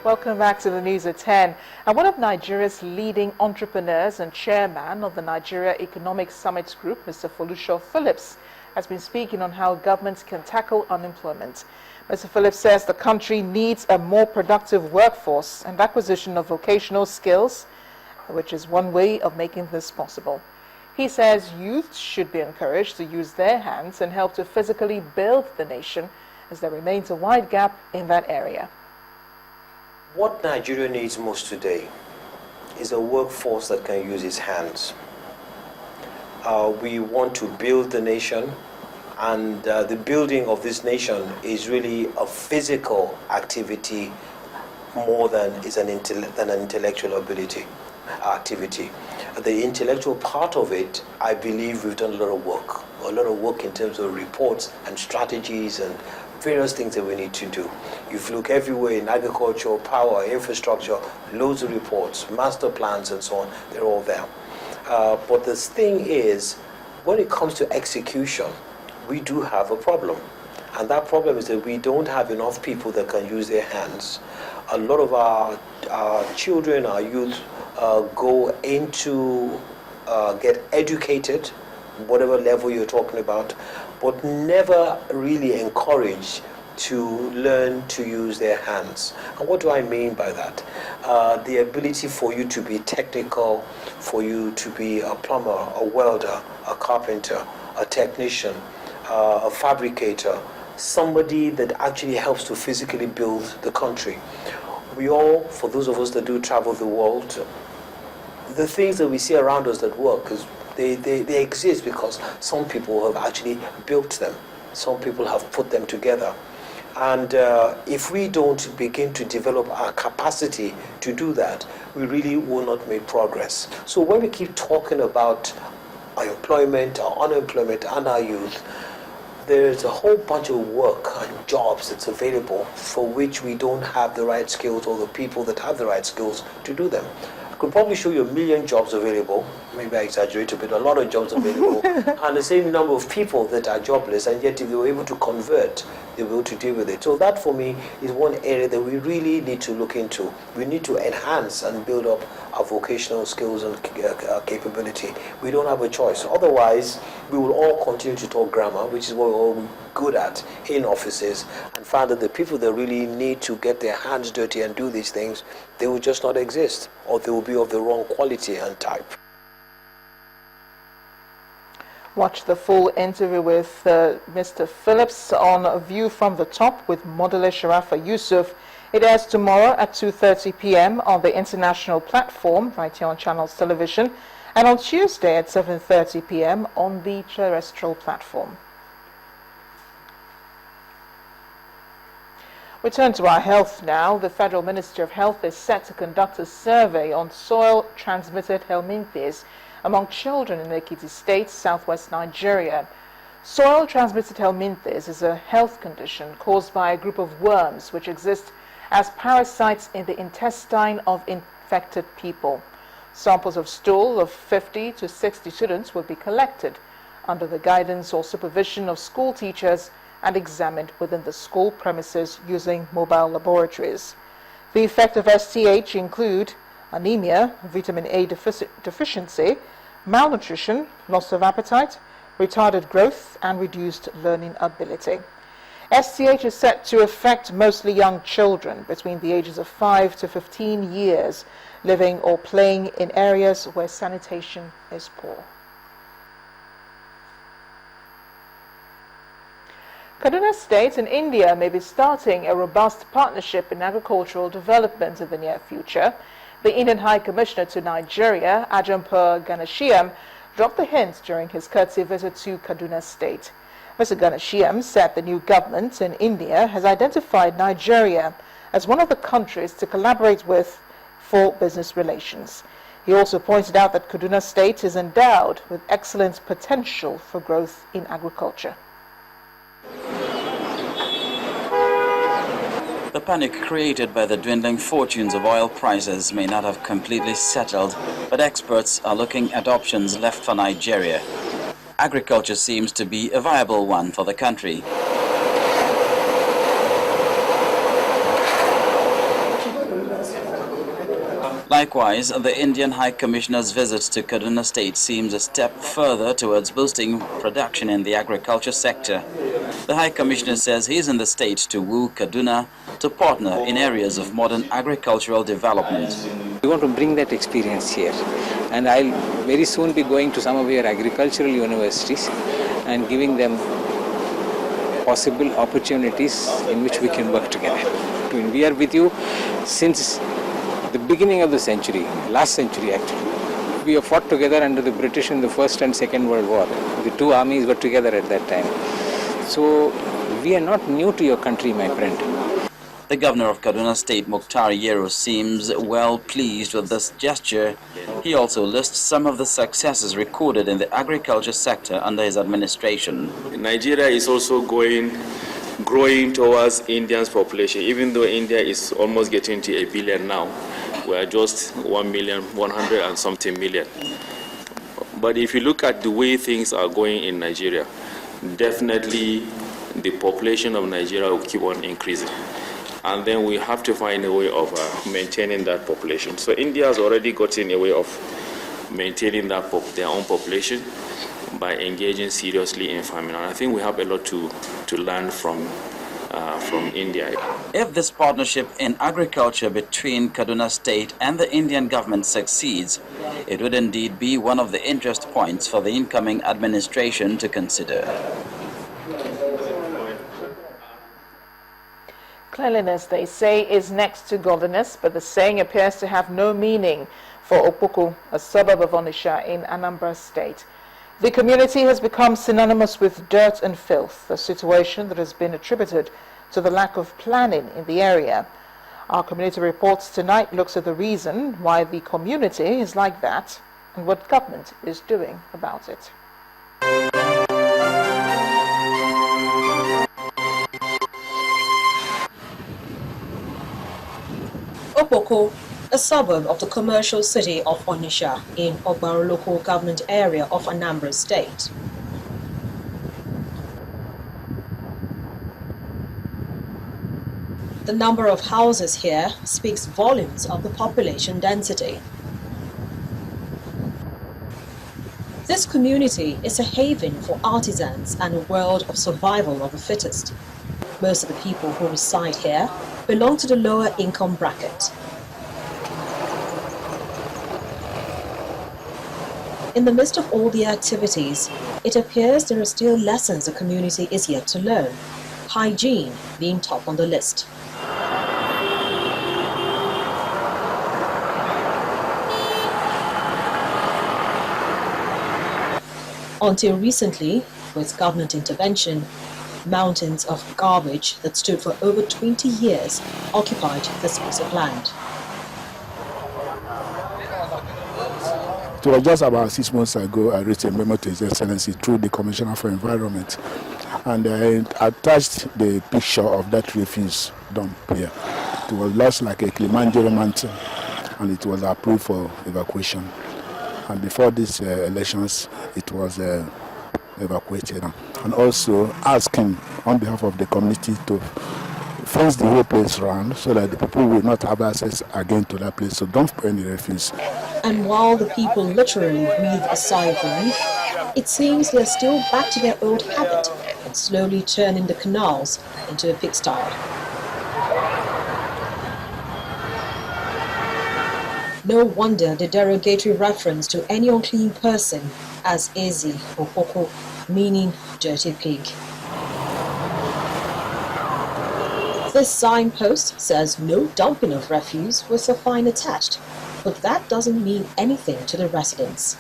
Welcome back to the news at 10. And one of Nigeria's leading entrepreneurs and chairman of the Nigeria Economic Summit Group, Mr. Folusho Phillips, has been speaking on how governments can tackle unemployment. Mr. Phillips says the country needs a more productive workforce and acquisition of vocational skills, which is one way of making this possible. He says youth should be encouraged to use their hands and help to physically build the nation, as there remains a wide gap in that area. What Nigeria needs most today is a workforce that can use its hands. We want to build the nation, and the building of this nation is really a physical activity more than an intellectual activity. The intellectual part of it, I believe we've done a lot of work in terms of reports and strategies and various things that we need to do. If you look everywhere in agriculture, power, infrastructure, loads of reports, master plans and so on, they're all there. But the thing is, when it comes to execution, we do have a problem. And that problem is that we don't have enough people that can use their hands. A lot of our children, our youth, go into, get educated, whatever level you're talking about, but never really encouraged to learn to use their hands. And what do I mean by that? The ability for you to be technical, for you to be a plumber, a welder, a carpenter, a technician, a fabricator, somebody that actually helps to physically build the country. We all, for those of us that do travel the world, the things that we see around us that work, they exist because some people have actually built them. Some people have put them together. And if we don't begin to develop our capacity to do that, we really will not make progress. So when we keep talking about our employment, our unemployment, and our youth, there's a whole bunch of work and jobs that's available for which we don't have the right skills or the people that have the right skills to do them. I could probably show you 1 million jobs available, maybe I exaggerate a bit, a lot of jobs available, and the same number of people that are jobless, and yet if they were able to convert, they were able to deal with it. So that for me is one area that we really need to look into. We need to enhance and build up our vocational skills and capability. We don't have a choice. Otherwise, we will all continue to talk grammar, which is what we're all good at in offices, and find that the people that really need to get their hands dirty and do these things, they will just not exist, or they will be of the wrong quality and type. Watch the full interview with Mr. Phillips on A View from the Top with modeler Sharafa Yusuf. It airs tomorrow at 2:30 p.m. on the international platform, right here on Channels Television, and on Tuesday at 7:30 p.m. on the terrestrial platform. We turn to our health now. The Federal Ministry of Health is set to conduct a survey on soil-transmitted helminthes among children in Ekiti State, southwest Nigeria. Soil-transmitted helminthes is a health condition caused by a group of worms which exist as parasites in the intestine of infected people. Samples of stool of 50 to 60 students will be collected under the guidance or supervision of school teachers and examined within the school premises using mobile laboratories. The effects of STH include anemia, vitamin A deficiency, malnutrition, loss of appetite, retarded growth, and reduced learning ability. STH is set to affect mostly young children between the ages of 5 to 15 years, living or playing in areas where sanitation is poor. Kaduna State in India may be starting a robust partnership in agricultural development in the near future. The Indian High Commissioner to Nigeria, Ajampa Ganashiam, dropped the hint during his courtesy visit to Kaduna State. Mr. Ganashiam said the new government in India has identified Nigeria as one of the countries to collaborate with for business relations. He also pointed out that Kaduna State is endowed with excellent potential for growth in agriculture. The panic created by the dwindling fortunes of oil prices may not have completely settled, but experts are looking at options left for Nigeria. Agriculture seems to be a viable one for the country. Likewise, the Indian High Commissioner's visit to Kaduna State seems a step further towards boosting production in the agriculture sector. The High Commissioner says he is in the state to woo Kaduna to partner in areas of modern agricultural development. We want to bring that experience here, and I'll very soon be going to some of your agricultural universities and giving them possible opportunities in which we can work together. We are with you since the beginning of the century, last century actually. We have fought together under the British in the First and Second World War. The two armies were together at that time. So we are not new to your country, my friend. The governor of Kaduna State, Mukhtar Yero, seems well pleased with this gesture. He also lists some of the successes recorded in the agriculture sector under his administration. Nigeria is also growing towards India's population. Even though India is almost getting to 1 billion now, we are just 1,100,000 and something million. But if you look at the way things are going in Nigeria, definitely the population of Nigeria will keep on increasing. And then we have to find a way of maintaining that population. So India has already gotten a way of maintaining that their own population by engaging seriously in farming. And I think we have a lot to learn from India. If this partnership in agriculture between Kaduna State and the Indian government succeeds, it would indeed be one of the interest points for the incoming administration to consider. Cleanliness, they say, is next to godliness, but the saying appears to have no meaning for Opoku, a suburb of Onitsha in Anambra State. The community has become synonymous with dirt and filth, a situation that has been attributed to the lack of planning in the area. Our community reports tonight looks at the reason why the community is like that and what government is doing about it. Opoko, a suburb of the commercial city of Onitsha in Ogbaro local government area of Anambra State. The number of houses here speaks volumes of the population density. This community is a haven for artisans and a world of survival of the fittest. Most of the people who reside here belong to the lower income bracket. In the midst of all the activities, it appears there are still lessons the community is yet to learn, hygiene being top on the list. Until recently, with government intervention, mountains of garbage that stood for over 20 years occupied this piece of land. It was just about 6 months ago I wrote a memo to His Excellency through the Commissioner for Environment, and I attached the picture of that refuse dump here. It was lost like a Kilimanjaro mountain, and it was approved for evacuation. And before these elections, it was evacuated. And also asking on behalf of the community to fence the whole place around so that the people will not have access again to that place. So don't put any refuse. And while the people literally breathe a sigh of relief, it seems they're still back to their old habit and slowly turning the canals into a pigsty. No wonder the derogatory reference to any unclean person as Ezi or Koko, meaning dirty pig. This signpost says no dumping of refuse with a fine attached, but that doesn't mean anything to the residents.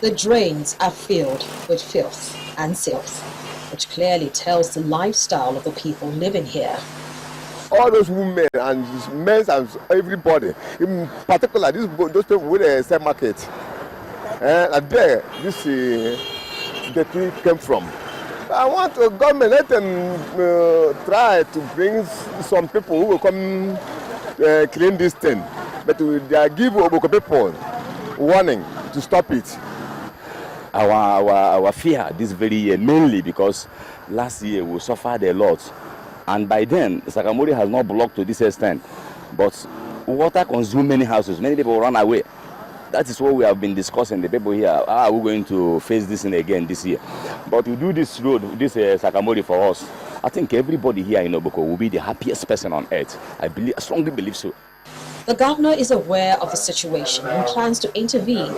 The drains are filled with filth and filth, which clearly tells the lifestyle of the people living here. All those women and men and everybody, in particular those people with sell market, and there this the tree came from. I want the government let them try to bring some people who will come clean this thing, but they give Oboko people warning to stop it. Our fear this very year mainly because last year we suffered a lot. And by then, Sakamori has not blocked to this extent. But water consumes many houses. Many people run away. That is what we have been discussing. The people here, how are we going to face this thing again this year? But to do this road, this Sakamori for us, I think everybody here in Oboko will be the happiest person on earth. I strongly believe so. The governor is aware of the situation and plans to intervene,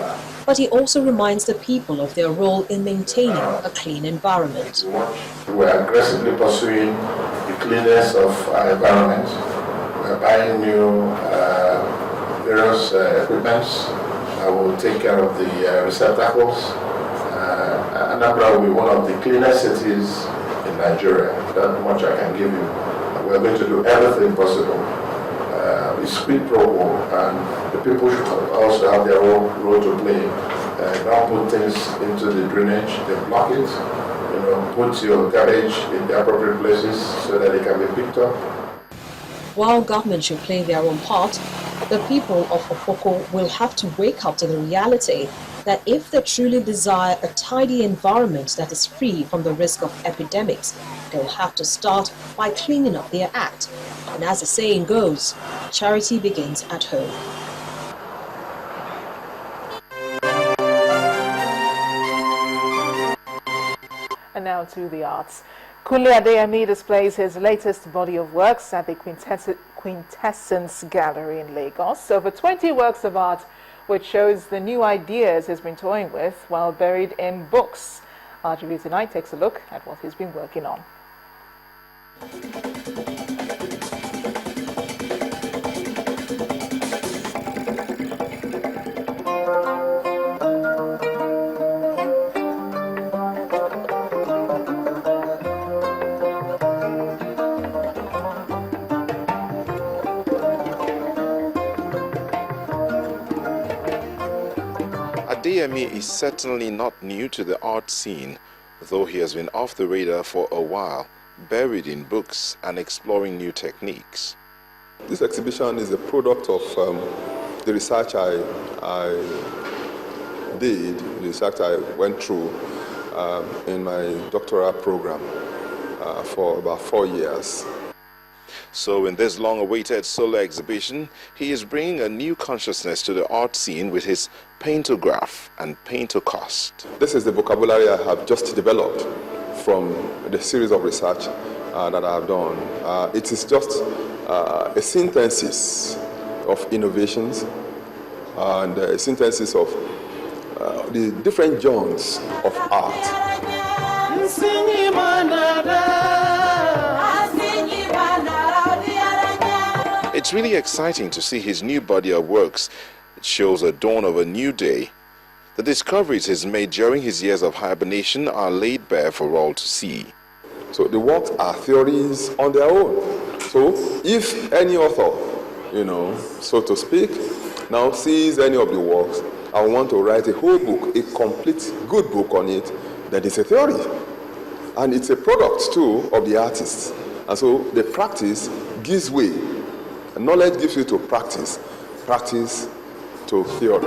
but he also reminds the people of their role in maintaining a clean environment. We are aggressively pursuing the cleanliness of our environment. We are buying new various equipments that will take care of the receptacles. Anambra will be one of the cleanest cities in Nigeria. That much I can give you. We are going to do everything possible. It's quid pro quo, and the people should also have their own role to play. Don't put things into the drainage, they block it. Put your garbage in the appropriate places so that it can be picked up. While government should play their own part, the people of Opoko will have to wake up to the reality that if they truly desire a tidy environment that is free from the risk of epidemics, they'll have to start by cleaning up their act. And as the saying goes, charity begins at home. And now to the arts. Kunle Adeyemi displays his latest body of works at the Quintessence Gallery in Lagos. Over 20 works of art, which shows the new ideas he's been toying with while buried in books. RGV Tonight takes a look at what he's been working on. Adeyemi is certainly not new to the art scene, though he has been off the radar for a while, buried in books and exploring new techniques. This exhibition is a product of the research I did, the research I went through in my doctoral program for about 4 years. So in this long-awaited solo exhibition, he is bringing a new consciousness to the art scene with his paintograph and paintocost. This is the vocabulary I have just developed from the series of research that I have done. It is just a synthesis of innovations and a synthesis of the different genres of art. It's really exciting to see his new body of works. It shows a dawn of a new day. The discoveries he's made during his years of hibernation are laid bare for all to see. So the works are theories on their own. So if any author, so to speak, now sees any of the works and want to write a whole book, a complete good book on it, that is a theory. And it's a product too of the artist. And so the practice gives way. Knowledge gives you to practice, practice to theory.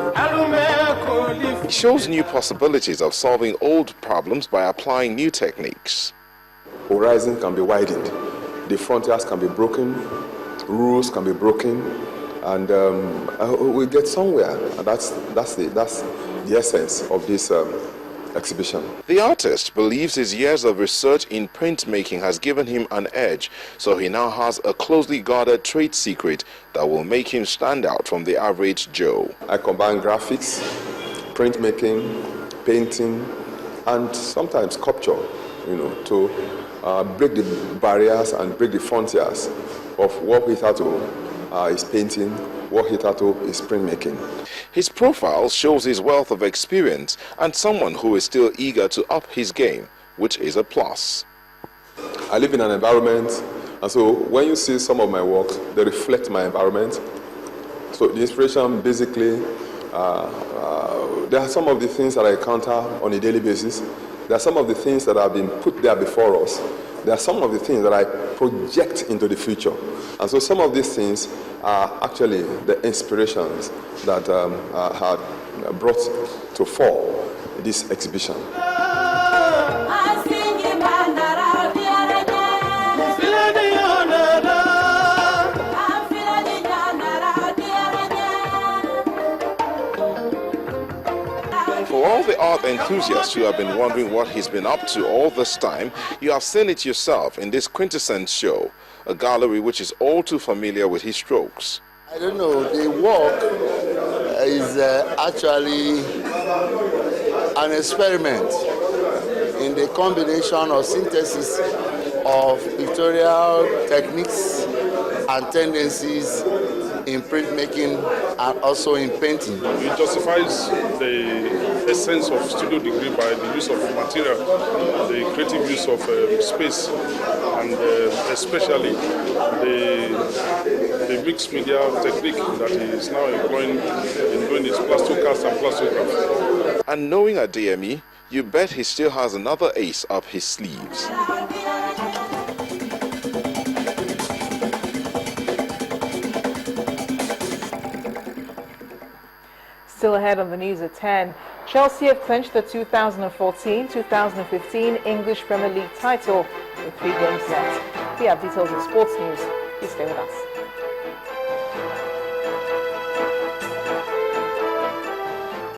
It shows new possibilities of solving old problems by applying new techniques. Horizon can be widened, the frontiers can be broken, rules can be broken, and we get somewhere. And that's the essence of this exhibition. The artist believes his years of research in printmaking has given him an edge, so he now has a closely guarded trade secret that will make him stand out from the average Joe. I combine graphics, printmaking, painting, and sometimes sculpture, to break the barriers and break the frontiers of what hitherto is painting, what hitherto is printmaking. His profile shows his wealth of experience and someone who is still eager to up his game, which is a plus. I live in an environment, and so when you see some of my works, they reflect my environment. So the inspiration basically, there are some of the things that I encounter on a daily basis. There are some of the things that have been put there before us. There are some of the things that I project into the future. And so some of these things are actually the inspirations that had brought to fore this exhibition. art enthusiasts who have been wondering what he's been up to all this time, you have seen it yourself in this quintessence show, a gallery which is all too familiar with his strokes. I don't know, the work is actually an experiment in the combination of synthesis of pictorial techniques and tendencies in printmaking and also in painting. It justifies the essence of studio degree by the use of material, the creative use of space, and especially the mixed media technique that he is now employing in doing his plastocast and plastograph. And knowing Adeyemi, you bet he still has another ace up his sleeves. Still ahead on the news at 10, Chelsea have clinched the 2014-2015 English Premier League title with 3 games left. We have details of sports news. Please stay with us.